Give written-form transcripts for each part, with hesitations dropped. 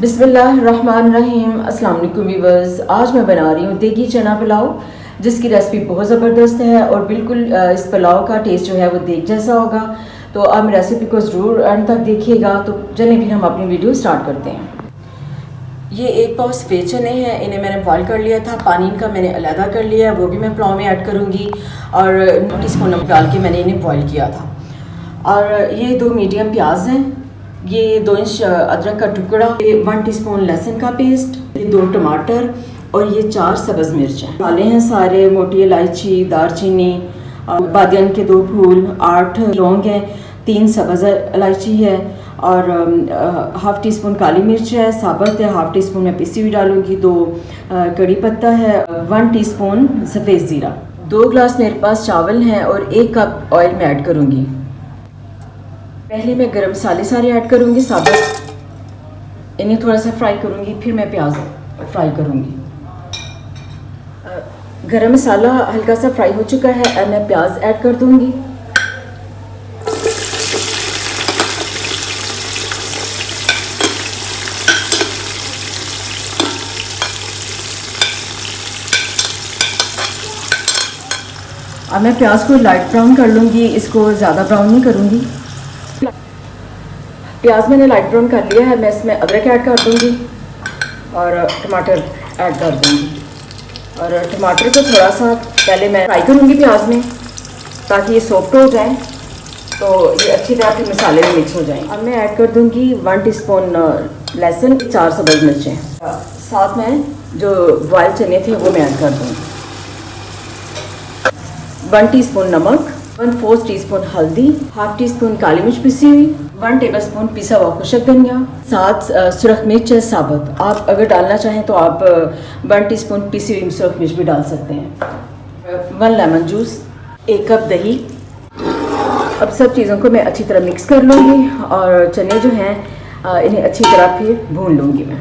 बिस्मिल्लाहिर्रहमानिर्रहीम। अस्सलाम वालेकुम व्यूअर्स। आज मैं बना रही हूँ देगी चना पुलाव, जिसकी रेसिपी बहुत ज़बरदस्त है और बिल्कुल इस पुलाव का टेस्ट जो है वो देग जैसा होगा। तो आप रेसिपी को ज़रूर अंत तक देखिएगा। तो चलिए फिर हम अपनी वीडियो स्टार्ट करते हैं। ये एक पाव सफ़ेद चने हैं, इन्हें मैंने बॉयल कर लिया था, पानी इनका मैंने अलहदा कर लिया है, वो भी मैं पुलाव में ऐड करूँगी। और 1 टीस्पून नमक डाल के मैंने इन्हें बॉयल किया था। और ये 2 मीडियम प्याज हैं, ये 2 इंच अदरक का टुकड़ा, 1 टीस्पून लहसुन का पेस्ट, 2 टमाटर और ये 4 सब्ज़ मिर्च हैं। मसाले हैं सारे, मोटी इलायची, दारचीनी, बादियान के 2 फूल, 8 लौंग हैं, 3 सब्ज़ इलायची है और 1/2 टीस्पून काली मिर्च है, साबुत है, 1/2 टीस्पून मैं पिसी हुई डालूँगी, 2 कड़ी पत्ता है, 1 टीस्पून सफ़ेद ज़ीरा। 2 गिलास मेरे पास चावल हैं और 1 कप ऑयल में ऐड करूँगी। पहले मैं गरम मसाले सारे ऐड करूँगी साबुत, इन्हें थोड़ा सा फ्राई करूँगी, फिर मैं प्याज फ्राई करूँगी। गरम मसाला हल्का सा फ्राई हो चुका है, अब मैं प्याज ऐड कर दूँगी। अब मैं प्याज को लाइट ब्राउन कर लूँगी, इसको ज़्यादा ब्राउन नहीं करूँगी। प्याज मैंने लाइट ब्राउन कर लिया है, मैं इसमें अदरक ऐड कर दूँगी और टमाटर ऐड कर दूँगी। और टमाटर को थोड़ा सा पहले मैं फ्राई करूँगी प्याज में, ताकि ये सॉफ्ट हो जाए, तो ये अच्छी तरह से मसाले में मिक्स हो जाएं। अब मैं ऐड कर दूँगी 1 टीस्पून लहसुन, 4 सब्ज़ मिर्चें, साथ में जो बॉयल चने थे वो मैं ऐड कर दूँगी। 1 टीस्पून नमक, 1/4 टीस्पून हल्दी, 1/2 टीस्पून काली मिर्च पिसी हुई, 1 टेबलस्पून पिसा हुआ खुशक धनिया, 7 सुरख मिर्च है साबुत। आप अगर डालना चाहें तो आप 1 टीस्पून पिसी हुई सुरख मिर्च भी डाल सकते हैं। 1 लेमन जूस, 1 कप दही। अब सब चीज़ों को मैं अच्छी तरह मिक्स कर लूँगी और चने जो हैं इन्हें अच्छी तरह फिर भून लूँगी मैं।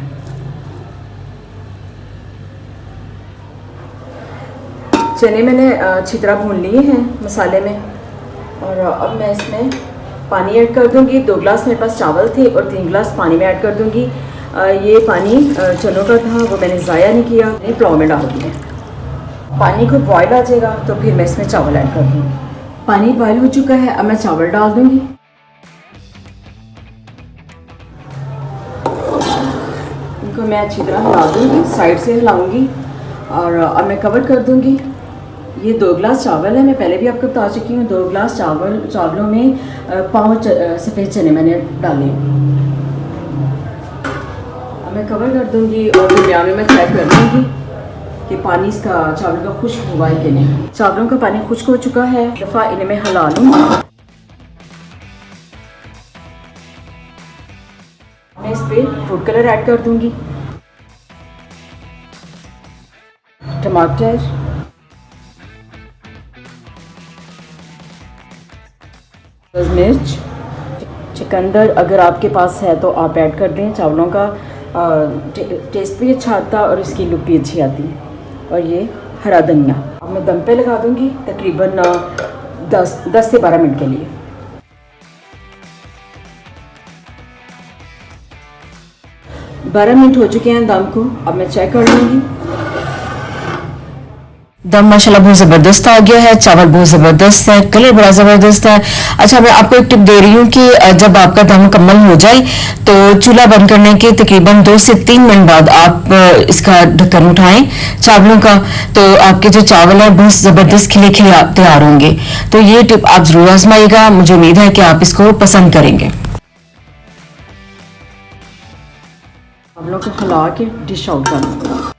चने मैंने अच्छी तरह भून लिए हैं मसाले में और अब मैं इसमें पानी ऐड कर दूंगी। 2 गिलास मेरे पास चावल थे और 3 गिलास पानी में ऐड कर दूंगी। ये पानी चनों का था, वो मैंने ज़ाया नहीं किया, नहीं पुलाव में डाल दिया। पानी को बॉयल आ जाएगा तो फिर मैं इसमें चावल ऐड कर दूँगी। पानी बॉयल हो चुका है, अब मैं चावल डाल दूँगी। इनको मैं अच्छी तरह हिला दूँगी, साइड से हिलाऊँगी और अब मैं कवर कर दूँगी। ये 2 गिलास चावल है, मैं पहले भी आपको बता चुकी हूँ। 2 गिलास चावलों में 5 सफ़ेद चने मैंने डाले। अब मैं कवर कर दूँगी और दरमियान में मैं चेक कर लूँगी कि पानी इसका चावल का खुश्क हुआ है कि नहीं। चावलों का पानी खुश्क हो चुका है, दफ़ा इन्हें मैं हिला लूँगी। मैं इस पर फूड कलर ऐड कर दूँगी, टमाटर, मिर्च, चुकंदर अगर आपके पास है तो आप ऐड कर दें। चावलों का टेस्ट भी अच्छा आता है और इसकी लुक भी अच्छी आती है। और ये हरा धनिया। अब मैं दम पे लगा दूंगी तकरीबन 10 से 12 मिनट के लिए। बारह मिनट हो चुके हैं दम को, अब मैं चेक कर लूँगी। दम माशाल्लाह बहुत ज़बरदस्त आ गया है, चावल बहुत ज़बरदस्त है, कलर बड़ा ज़बरदस्त है। अच्छा, मैं आपको एक टिप दे रही हूँ कि जब आपका दम मुकम्मल हो जाए तो चूल्हा बंद करने के तकरीबन 2 से 3 मिनट बाद आप इसका ढक्कन उठाएं चावलों का, तो आपके जो चावल है बहुत ज़बरदस्त खिले खिले तैयार होंगे। तो ये टिप आप ज़रूर आजमाइएगा, मुझे उम्मीद है कि आप इसको पसंद करेंगे। चावलों को हिला के डिश आउट कर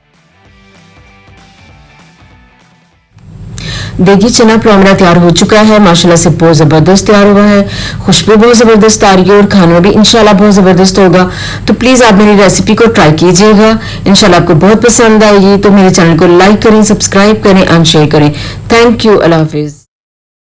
देगी चना पुलाव मेरा तैयार हो चुका है, माशाल्लाह से बहुत ज़बरदस्त तैयार हुआ है, खुशबू बहुत ज़बरदस्त आ रही है और खाने में भी इंशाल्लाह बहुत ज़बरदस्त होगा। तो प्लीज़ आप मेरी रेसिपी को ट्राई कीजिएगा, इंशाल्लाह आपको बहुत पसंद आएगी। तो मेरे चैनल को लाइक करें, सब्सक्राइब करें एंड शेयर करें। थैंक यू, अल्लाह हाफिज़।